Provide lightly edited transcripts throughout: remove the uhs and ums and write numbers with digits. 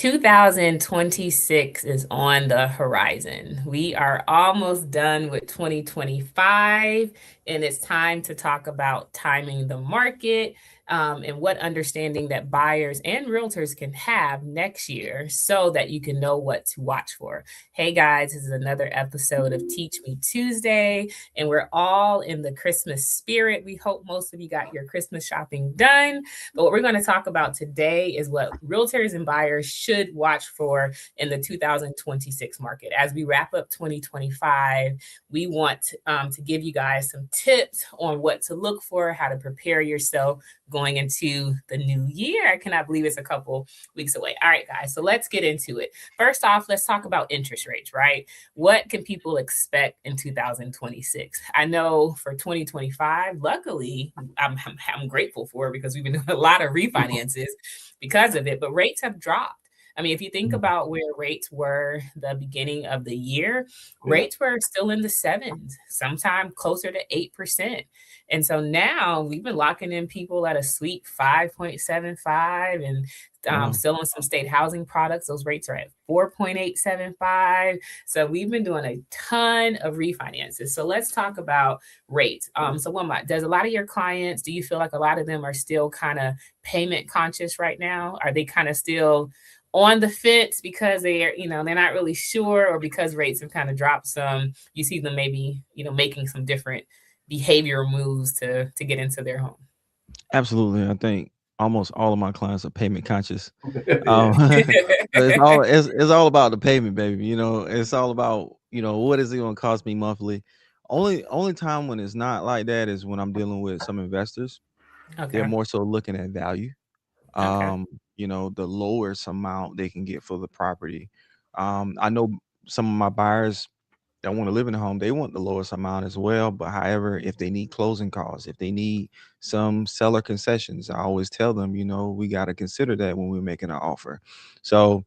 2026 is on the horizon. We are almost done with 2025, and it's time to talk about timing the market, and what understanding that buyers and realtors can have next year so that you can know what to watch for. Hey guys, this is another episode of Teach Me Tuesday, and we're all in the Christmas spirit. We hope most of you got your Christmas shopping done. But what we're going to talk about today is what realtors and buyers should watch for in the 2026 market. As we wrap up 2025, we want to give you guys some tips on what to look for, how to prepare yourself going into the new year. I cannot believe it's a couple weeks away. All right, guys, so let's get into it. First off, let's talk about interest rates, right? What can people expect in 2026? I know for 2025, luckily, I'm grateful for it because we've been doing a lot of refinances because of it, but rates have dropped. I mean, if you think about where rates were the beginning of the year, rates were still in the sevens, sometime closer to 8%. And so now we've been locking in people at a sweet 5.75, and still on some state housing products. Those rates are at 4.875. So we've been doing a ton of refinances. So let's talk about rates. So Wilmot, does a lot of your clients, do you feel like a lot of them are still kind of payment conscious right now? Are they kind of still on the fence because they're not really sure, or because rates have kind of dropped some, you see them maybe, making some different behavioral moves to get into their home? Absolutely. I think almost all of my clients are payment conscious. Yeah. So it's all about the payment, baby. It's all about, what is it going to cost me monthly? Only time when it's not like that is when I'm dealing with some investors. They're Okay. more so looking at value. Okay. The lowest amount they can get for the property. I know some of my buyers that want to live in a home, they want the lowest amount as well. But however, if they need closing costs, if they need some seller concessions, I always tell them, we got to consider that when we're making an offer. So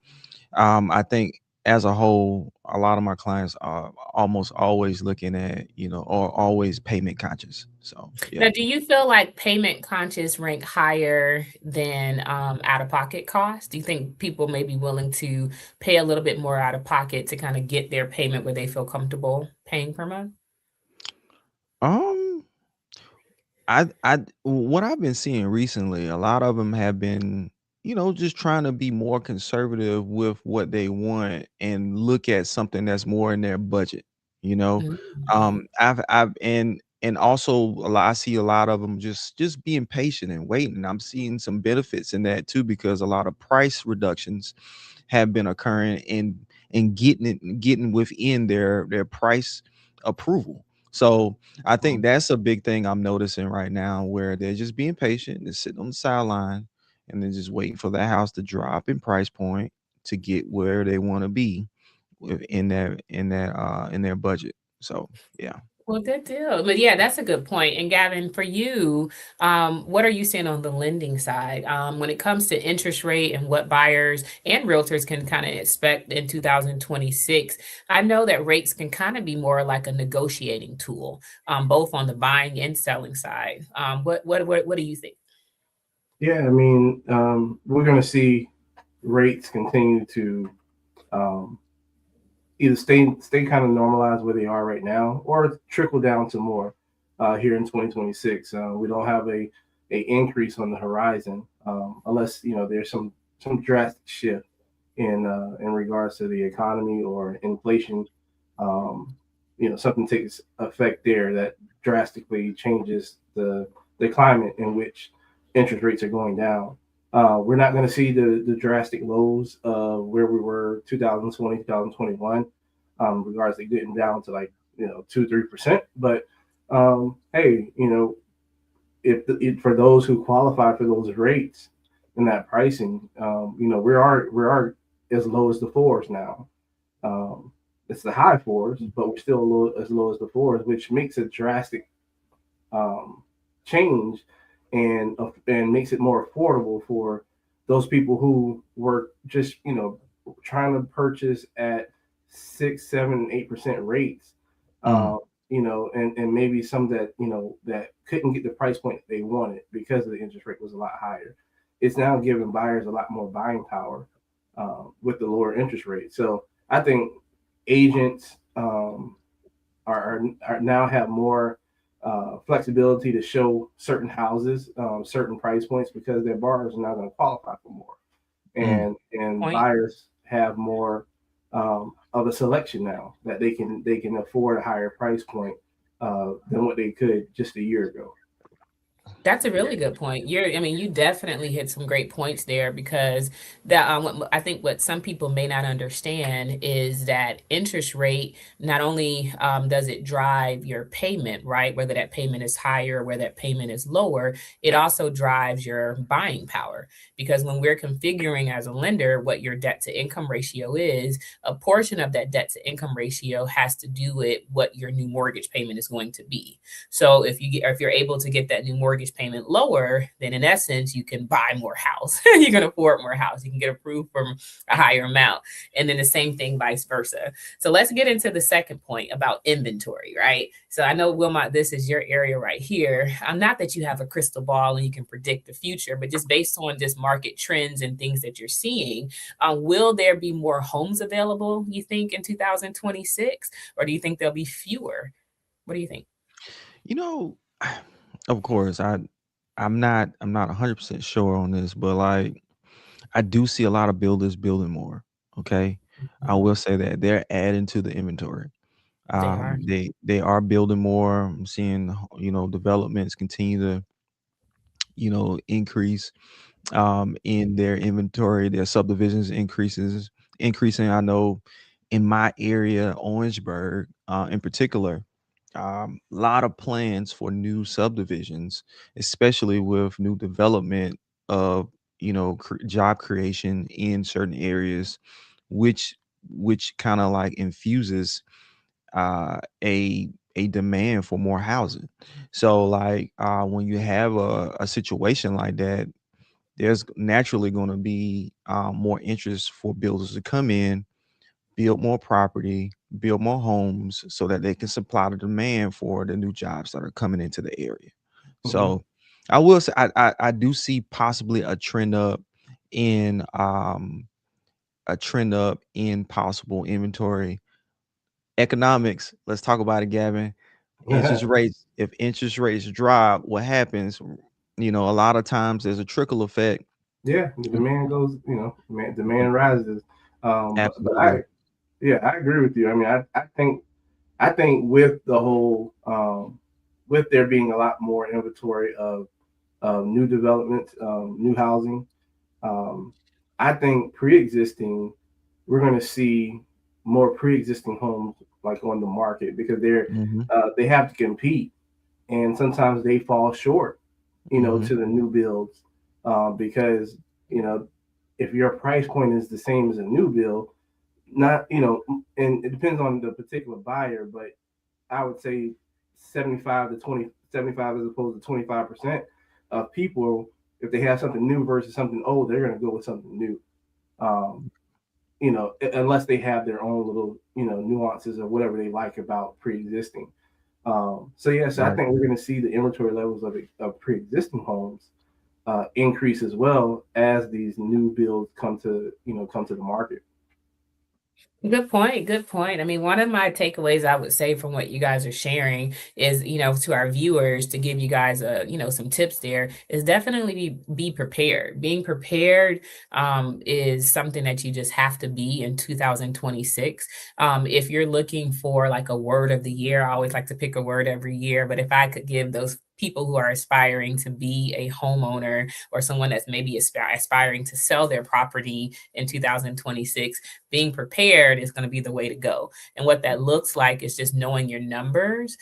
I think as a whole, a lot of my clients are almost always looking at, or always payment conscious. So yeah. Now, do you feel like payment conscious rank higher than out of pocket costs? Do you think people may be willing to pay a little bit more out of pocket to kind of get their payment where they feel comfortable paying per month? Um, what I've been seeing recently, a lot of them have been, just trying to be more conservative with what they want and look at something that's more in their budget. You know, Mm. I've and also I see a lot of them just being patient and waiting. I'm seeing some benefits in that too because a lot of price reductions have been occurring and getting within their price approval. So I think that's a big thing I'm noticing right now where they're just being patient and sitting on the sideline and then just waiting for that house to drop in price point to get where they want to be in their budget. So yeah. Well, good deal. But yeah, that's a good point. And Gavin, for you, what are you seeing on the lending side when it comes to interest rate and what buyers and realtors can kind of expect in 2026? I know that rates can kind of be more like a negotiating tool, both on the buying and selling side. What do you think? Yeah, I mean, we're going to see rates continue to um, either stay kind of normalized where they are right now, or trickle down to more here in 2026. We don't have a increase on the horizon unless there's some drastic shift in regards to the economy or inflation. Um, something takes effect there that drastically changes the climate in which interest rates are going down. We're not going to see the drastic lows of where we were 2020, 2021, regards to getting down to like 2-3%. But hey, if for those who qualify for those rates and that pricing, we are as low as the fours now. Um, it's the high fours, but we're still as low as the fours, which makes a drastic um, change and makes it more affordable for those people who were just trying to purchase at 6, 7, 8% rates. Mm, And maybe some that that couldn't get the price point they wanted because the interest rate was a lot higher. It's now giving buyers a lot more buying power with the lower interest rate. So I think agents are now have more flexibility to show certain houses, certain price points, because their borrowers are not going to qualify for more, Mm. and Point. buyers have more of a selection now that they can afford a higher price point than what they could just a year ago. That's a really good point. I mean, you definitely hit some great points there because that I think what some people may not understand is that interest rate not only does it drive your payment, right? Whether that payment is higher or whether that payment is lower, it also drives your buying power. Because when we're configuring as a lender what your debt to income ratio is, a portion of that debt to income ratio has to do with what your new mortgage payment is going to be. So if you're able to get that new mortgage payment lower, then in essence you can buy more house. You can afford more house. You can get approved for a higher amount. And then the same thing vice versa. So let's get into the second point about inventory, right? So I know, Wilmot, this is your area right here. Not that you have a crystal ball and you can predict the future, but just based on just market trends and things that you're seeing, will there be more homes available, you think, in 2026? Or do you think there'll be fewer? What do you think? You know, of course, I'm not 100% sure on this, but like I do see a lot of builders building more. Okay, I Mhm. will say that they're adding to the inventory. They are. They are building more. I'm seeing developments continue to increase in their inventory. Their subdivisions increasing. I know in my area, Orangeburg, in particular, a lot of plans for new subdivisions, especially with new development of job creation in certain areas, which kind of like infuses a demand for more housing. So like when you have a situation like that, there's naturally going to be more interest for builders to come in, build more property, build more homes so that they can supply the demand for the new jobs that are coming into the area. Hmm. So I will say I do see possibly in a trend up in possible inventory economics. Let's talk about it, Gavin. Interest rates. If interest rates drop, what happens? A lot of times there's a trickle effect. Yeah, the demand goes, demand rises. But Absolutely. I agree with you. I mean, I think with the whole, with there being a lot more inventory of new developments, new housing, um, I think pre-existing, we're going to see more pre-existing homes like on the market because Hmm. they have to compete, and sometimes they fall short, Hmm. to the new builds, because you know if your price point is the same as a new build, not and it depends on the particular buyer, but I would say 75 to 20, 75 as opposed to 25% of people, if they have something new versus something old, they're going to go with something new. Um, unless they have their own little, nuances or whatever they like about pre-existing. So yes, I Right. think we're going to see the inventory levels of pre-existing homes increase as well as these new builds come to the market. Good point. Good point. I mean, one of my takeaways I would say from what you guys are sharing is, to our viewers to give you guys some tips there is definitely be prepared. Being prepared is something that you just have to be in 2026. If you're looking for like a word of the year, I always like to pick a word every year, but if I could give those people who are aspiring to be a homeowner or someone that's maybe aspiring to sell their property in 2026, being prepared is going to be the way to go. And what that looks like is just knowing your numbers,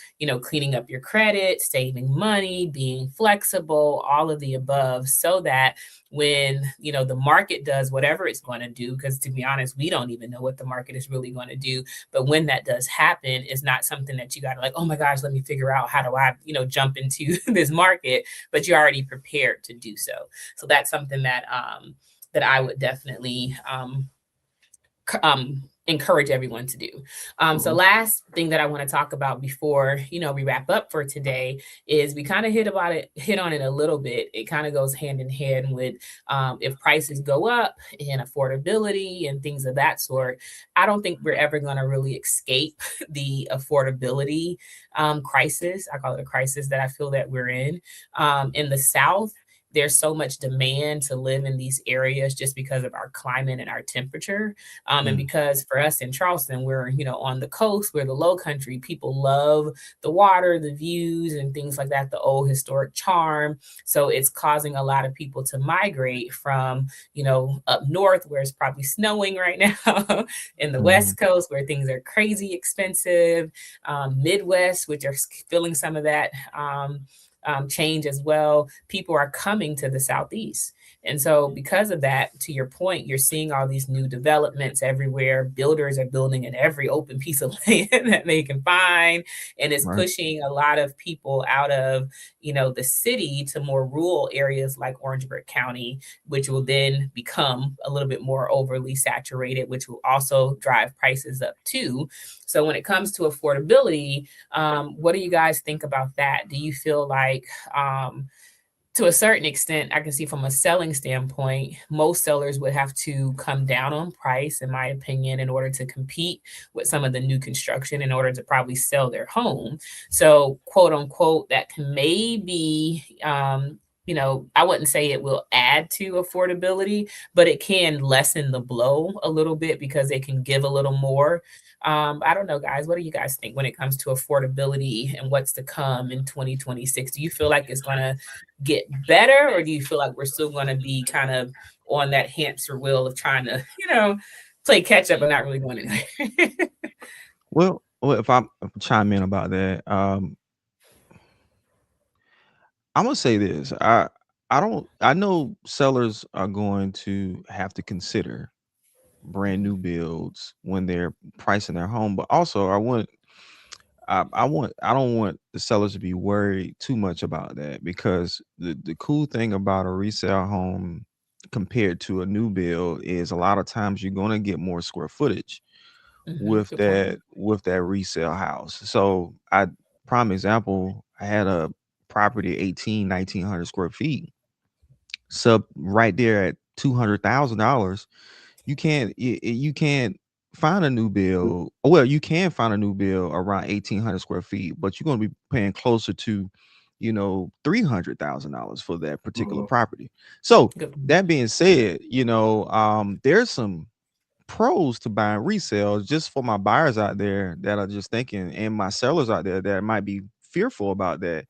cleaning up your credit, saving money, being flexible, all of the above, so that when, the market does whatever it's going to do, because to be honest, we don't even know what the market is really going to do. But when that does happen, it's not something that you got to like, oh my gosh, let me figure out how do I, jump into this market, but you're already prepared to do so. So that's something that I would definitely encourage everyone to do. So last thing that I want to talk about before, we wrap up for today is we kind of hit on it a little bit. It kind of goes hand in hand with if prices go up and affordability and things of that sort. I don't think we're ever going to really escape the affordability crisis. I call it a crisis that I feel that we're in the South. There's so much demand to live in these areas just because of our climate and our temperature. And because for us in Charleston, we're, on the coast, we're the low country. People love the water, the views and things like that, the old historic charm. So it's causing a lot of people to migrate from, up north where it's probably snowing right now, in the West Coast where things are crazy expensive, Midwest, which are feeling some of that change as well. People are coming to the Southeast. And so because of that, to your point, you're seeing all these new developments everywhere. Builders are building in every open piece of land that they can find. And it's pushing a lot of people out of, the city to more rural areas like Orangeburg County, which will then become a little bit more overly saturated, which will also drive prices up too. So when it comes to affordability, what do you guys think about that? Do you feel like, to a certain extent, I can see from a selling standpoint, most sellers would have to come down on price, in my opinion, in order to compete with some of the new construction in order to probably sell their home. So, quote unquote, that can maybe, I wouldn't say it will add to affordability, but it can lessen the blow a little bit because they can give a little more. I don't know, guys. What do you guys think when it comes to affordability and what's to come in 2026? Do you feel like it's going to get better, or do you feel like we're still going to be kind of on that hamster wheel of trying to, play catch up and not really going anywhere? Well, if I chime in about that, I'm gonna say this. I know sellers are going to have to consider brand new builds when they're pricing their home, but also I don't want the sellers to be worried too much about that, because the cool thing about a resale home compared to a new build is a lot of times you're going to get more square footage with Good point. that resale house. So prime example, I had a property 1900 square feet, sub right there at $200,000. You can't find a new bill. Well, you can find a new bill around 1,800 square feet, but you're going to be paying closer to, $300,000 for that particular property. So Good. that being said, there's some pros to buying resale, just for my buyers out there that are just thinking, and my sellers out there that might be fearful about that.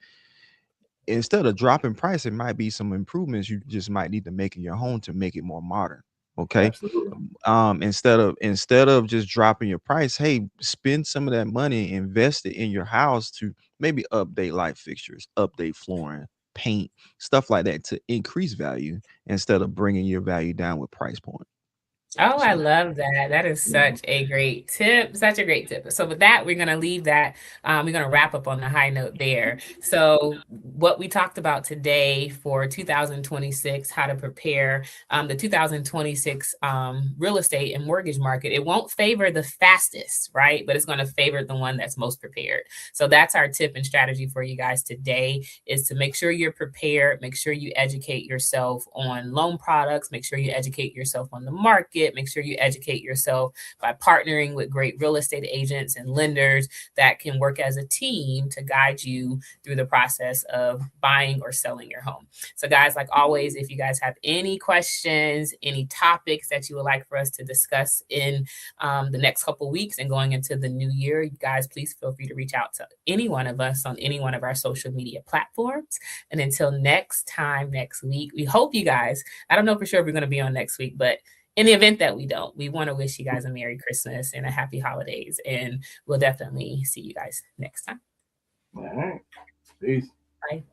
Instead of dropping price, it might be some improvements you just might need to make in your home to make it more modern. Okay. Absolutely. Instead of just dropping your price, hey, spend some of that money, invest it in your house to maybe update light fixtures, update flooring, paint, stuff like that, to increase value instead of bringing your value down with price point. Oh, I So love that. That is such a great tip. Such a great tip. So with that, we're going to leave that. We're going to wrap up on the high note there. So what we talked about today for 2026, how to prepare the 2026 real estate and mortgage market, it won't favor the fastest, right? But it's going to favor the one that's most prepared. So that's our tip and strategy for you guys today, is to make sure you're prepared, make sure you educate yourself on loan products, make sure you educate yourself on the market, make sure you educate yourself by partnering with great real estate agents and lenders that can work as a team to guide you through the process of buying or selling your home. So guys, like always, if you guys have any questions, any topics that you would like for us to discuss in the next couple weeks and going into the new year, you guys, please feel free to reach out to any one of us on any one of our social media platforms. And until next time, next week, we hope you guys, I don't know for sure if we're going to be on next week, but in the event that we don't, we want to wish you guys a Merry Christmas and a Happy Holidays. And we'll definitely see you guys next time. All right. Peace. Bye.